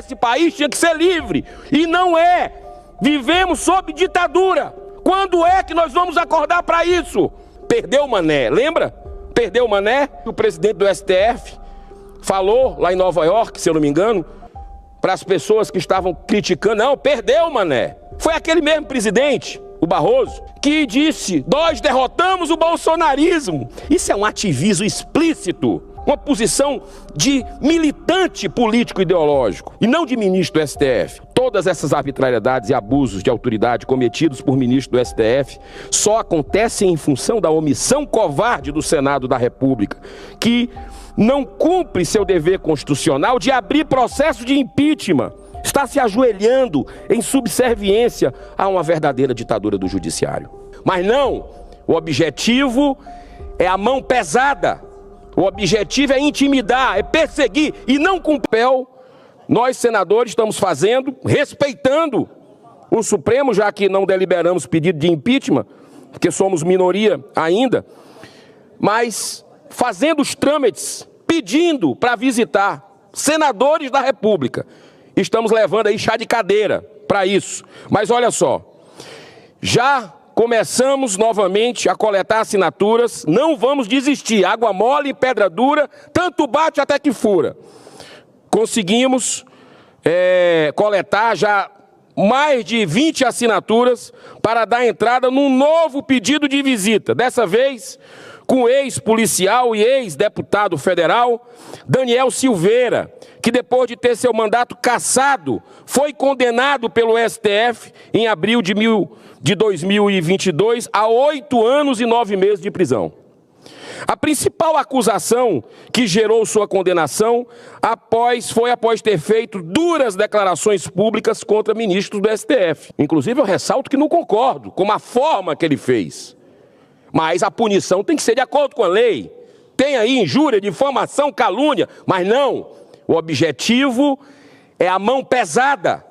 Esse país tinha que ser livre e não é. Vivemos sob ditadura. Quando é que nós vamos acordar para isso? Perdeu o Mané, lembra? Perdeu o Mané. O presidente do STF falou lá em Nova York, se eu não me engano, para as pessoas que estavam criticando, não, perdeu o Mané. Foi aquele mesmo presidente, o Barroso, que disse, nós derrotamos o bolsonarismo. Isso é um ativismo explícito, uma posição de militante político ideológico e não de ministro do STF. Todas essas arbitrariedades e abusos de autoridade cometidos por ministro do STF só acontecem em função da omissão covarde do Senado da República, que não cumpre seu dever constitucional de abrir processo de impeachment. Está se ajoelhando em subserviência a uma verdadeira ditadura do judiciário. Mas não, o objetivo é a mão pesada. O objetivo é intimidar, é perseguir e não cumprir. Nós, senadores, estamos fazendo, respeitando o Supremo, já que não deliberamos pedido de impeachment, porque somos minoria ainda, mas fazendo os trâmites, pedindo para visitar senadores da República. Estamos levando aí chá de cadeira para isso. Mas olha só, já começamos novamente a coletar assinaturas, não vamos desistir, água mole e pedra dura, tanto bate até que fura. Conseguimos coletar já mais de 20 assinaturas para dar entrada num novo pedido de visita, dessa vez com o ex-policial e ex-deputado federal Daniel Silveira, que depois de ter seu mandato cassado, foi condenado pelo STF em abril de 2022 a 8 anos e 9 meses de prisão. A principal acusação que gerou sua condenação foi após ter feito duras declarações públicas contra ministros do STF. Inclusive, eu ressalto que não concordo com a forma que ele fez. Mas a punição tem que ser de acordo com a lei. Tem aí injúria, difamação, calúnia, mas não. O objetivo é a mão pesada.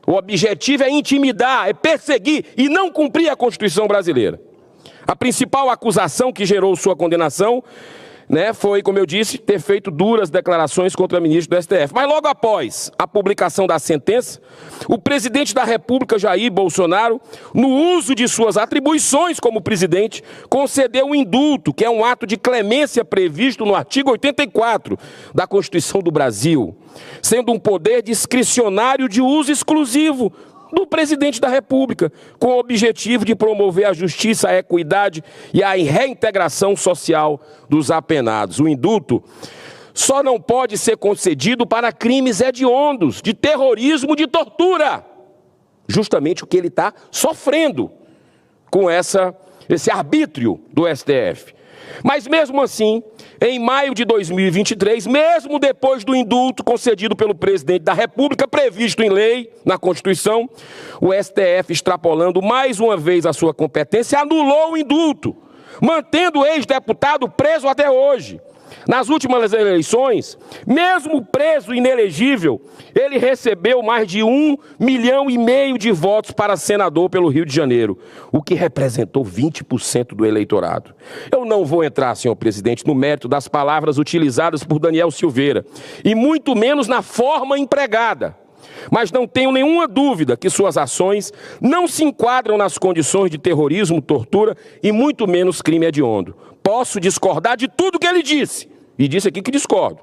O objetivo é intimidar, é perseguir e não cumprir a Constituição brasileira. A principal acusação que gerou sua condenação, foi, como eu disse, ter feito duras declarações contra o ministro do STF. Mas logo após a publicação da sentença, o presidente da República, Jair Bolsonaro, no uso de suas atribuições como presidente, concedeu um indulto, que é um ato de clemência previsto no artigo 84 da Constituição do Brasil, sendo um poder discricionário de uso exclusivo do presidente da República, com o objetivo de promover a justiça, a equidade e a reintegração social dos apenados. O indulto só não pode ser concedido para crimes hediondos, de terrorismo, de tortura. Justamente o que ele está sofrendo com esse arbítrio do STF. Mas mesmo assim, em maio de 2023, mesmo depois do indulto concedido pelo presidente da República, previsto em lei, na Constituição, o STF, extrapolando mais uma vez a sua competência, anulou o indulto, mantendo o ex-deputado preso até hoje. Nas últimas eleições, mesmo preso inelegível, ele recebeu mais de 1,5 milhão de votos para senador pelo Rio de Janeiro, o que representou 20% do eleitorado. Eu não vou entrar, senhor presidente, no mérito das palavras utilizadas por Daniel Silveira, e muito menos na forma empregada. Mas não tenho nenhuma dúvida que suas ações não se enquadram nas condições de terrorismo, tortura e muito menos crime hediondo. Posso discordar de tudo que ele disse, e disse aqui que discordo,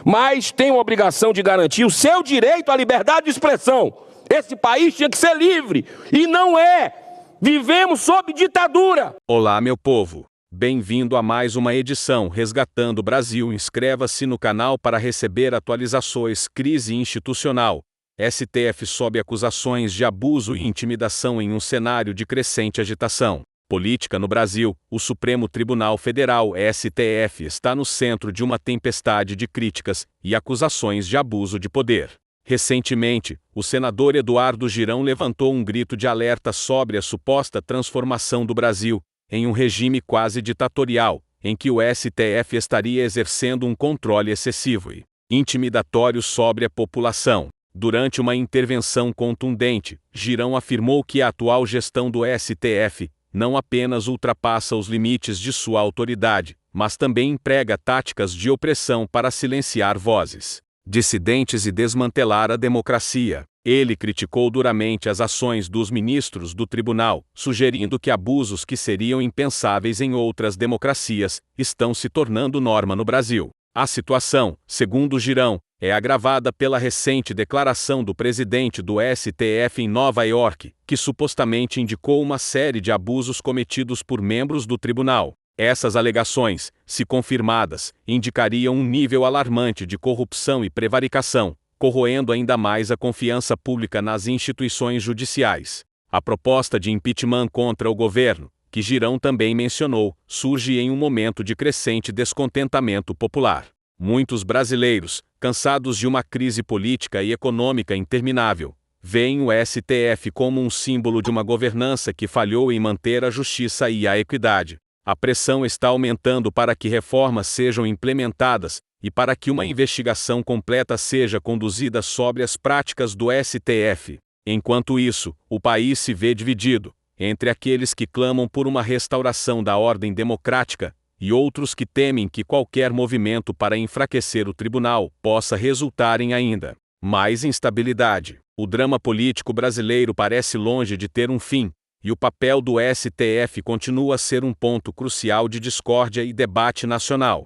mas tenho a obrigação de garantir o seu direito à liberdade de expressão. Esse país tinha que ser livre, e não é. Vivemos sob ditadura. Olá, meu povo. Bem-vindo a mais uma edição Resgatando o Brasil. Inscreva-se no canal para receber atualizações. Crise institucional. STF sob acusações de abuso e intimidação em um cenário de crescente agitação política no Brasil. O Supremo Tribunal Federal, STF, está no centro de uma tempestade de críticas e acusações de abuso de poder. Recentemente, o senador Eduardo Girão levantou um grito de alerta sobre a suposta transformação do Brasil em um regime quase ditatorial, em que o STF estaria exercendo um controle excessivo e intimidatório sobre a população. Durante uma intervenção contundente, Girão afirmou que a atual gestão do STF não apenas ultrapassa os limites de sua autoridade, mas também emprega táticas de opressão para silenciar vozes. dissidentes e desmantelar a democracia. Ele criticou duramente as ações dos ministros do tribunal, sugerindo que abusos que seriam impensáveis em outras democracias estão se tornando norma no Brasil. A situação, segundo Girão, é agravada pela recente declaração do presidente do STF em Nova York, que supostamente indicou uma série de abusos cometidos por membros do tribunal. Essas alegações, se confirmadas, indicariam um nível alarmante de corrupção e prevaricação, corroendo ainda mais a confiança pública nas instituições judiciais. A proposta de impeachment contra o governo, que Girão também mencionou, surge em um momento de crescente descontentamento popular. Muitos brasileiros, cansados de uma crise política e econômica interminável, veem o STF como um símbolo de uma governança que falhou em manter a justiça e a equidade. A pressão está aumentando para que reformas sejam implementadas e para que uma investigação completa seja conduzida sobre as práticas do STF. Enquanto isso, o país se vê dividido entre aqueles que clamam por uma restauração da ordem democrática e outros que temem que qualquer movimento para enfraquecer o tribunal possa resultar em ainda mais instabilidade. O drama político brasileiro parece longe de ter um fim, e o papel do STF continua a ser um ponto crucial de discórdia e debate nacional.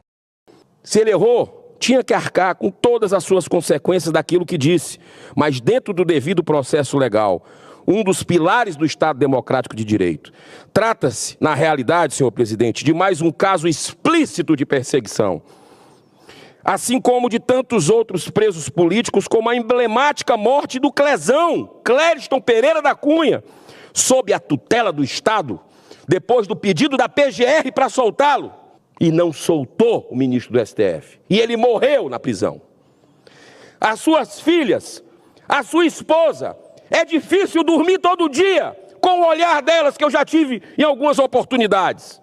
Se ele errou, tinha que arcar com todas as suas consequências daquilo que disse, mas dentro do devido processo legal, um dos pilares do Estado Democrático de Direito. Trata-se, na realidade, senhor presidente, de mais um caso explícito de perseguição. Assim como de tantos outros presos políticos, como a emblemática morte do Clezão, Clériston Pereira da Cunha, sob a tutela do Estado, depois do pedido da PGR para soltá-lo, e não soltou o ministro do STF. E ele morreu na prisão. As suas filhas, a sua esposa, é difícil dormir todo dia com o olhar delas que eu já tive em algumas oportunidades.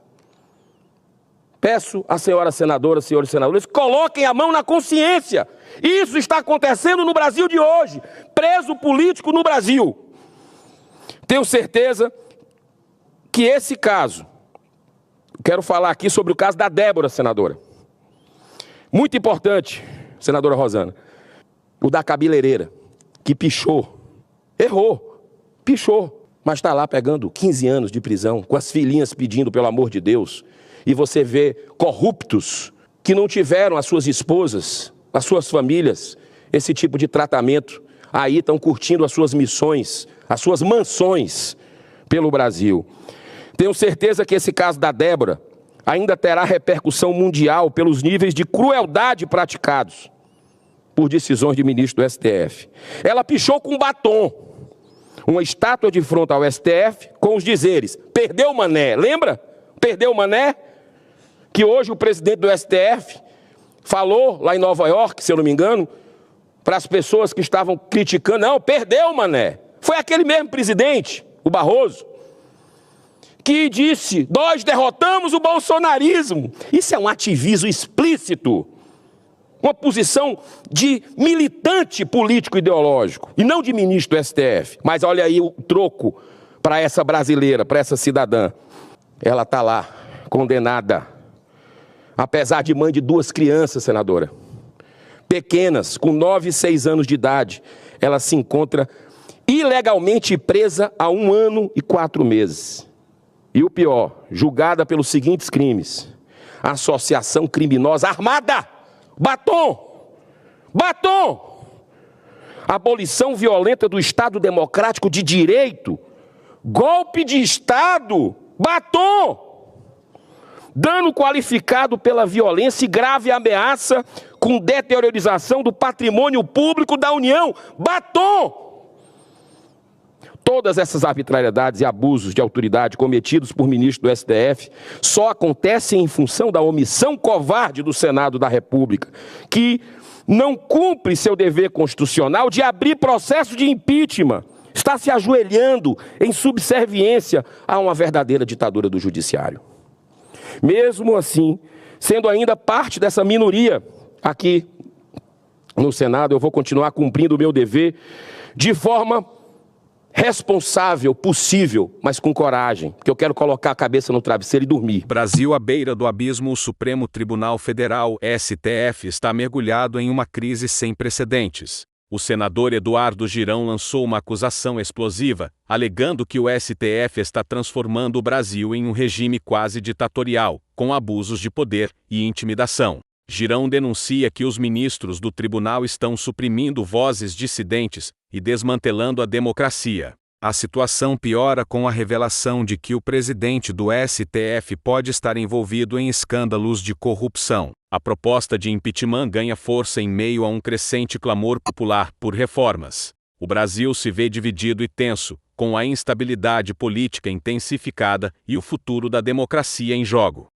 Peço à senhora senadora, senhores senadores, coloquem a mão na consciência. Isso está acontecendo no Brasil de hoje. Preso político no Brasil. Tenho certeza que esse caso, quero falar aqui sobre o caso da Débora, senadora. Muito importante, senadora Rosana, o da cabeleireira, que pichou. Errou, pichou, mas está lá pegando 15 anos de prisão, com as filhinhas pedindo pelo amor de Deus. E você vê corruptos que não tiveram as suas esposas, as suas famílias, esse tipo de tratamento. Aí estão curtindo as suas missões, as suas mansões pelo Brasil. Tenho certeza que esse caso da Débora ainda terá repercussão mundial pelos níveis de crueldade praticados por decisões de ministro do STF. Ela pichou com batom uma estátua de fronte ao STF com os dizeres: perdeu o mané, lembra? Perdeu o mané? Que hoje o presidente do STF falou lá em Nova York, se eu não me engano, para as pessoas que estavam criticando: não, perdeu o mané. Foi aquele mesmo presidente, o Barroso, que disse: nós derrotamos o bolsonarismo. Isso é um ativismo explícito. Uma posição de militante político-ideológico, e não de ministro do STF. Mas olha aí o troco para essa brasileira, para essa cidadã. Ela está lá, condenada, apesar de mãe de 2 crianças, senadora, pequenas, com 9 e 6 anos de idade. Ela se encontra ilegalmente presa há 1 ano e 4 meses. E o pior, julgada pelos seguintes crimes: associação criminosa armada, batom, abolição violenta do Estado Democrático de Direito, golpe de Estado, batom, dano qualificado pela violência e grave ameaça com deteriorização do patrimônio público da União, batom. Todas essas arbitrariedades e abusos de autoridade cometidos por ministro do STF só acontecem em função da omissão covarde do Senado da República, que não cumpre seu dever constitucional de abrir processo de impeachment. Está se ajoelhando em subserviência a uma verdadeira ditadura do judiciário. Mesmo assim, sendo ainda parte dessa minoria aqui no Senado, eu vou continuar cumprindo o meu dever de forma responsável possível, mas com coragem, porque eu quero colocar a cabeça no travesseiro e dormir. Brasil à beira do abismo. O Supremo Tribunal Federal, STF, está mergulhado em uma crise sem precedentes. O senador Eduardo Girão lançou uma acusação explosiva, alegando que o STF está transformando o Brasil em um regime quase ditatorial, com abusos de poder e intimidação. Girão denuncia que os ministros do tribunal estão suprimindo vozes dissidentes e desmantelando a democracia. A situação piora com a revelação de que o presidente do STF pode estar envolvido em escândalos de corrupção. A proposta de impeachment ganha força em meio a um crescente clamor popular por reformas. O Brasil se vê dividido e tenso, com a instabilidade política intensificada e o futuro da democracia em jogo.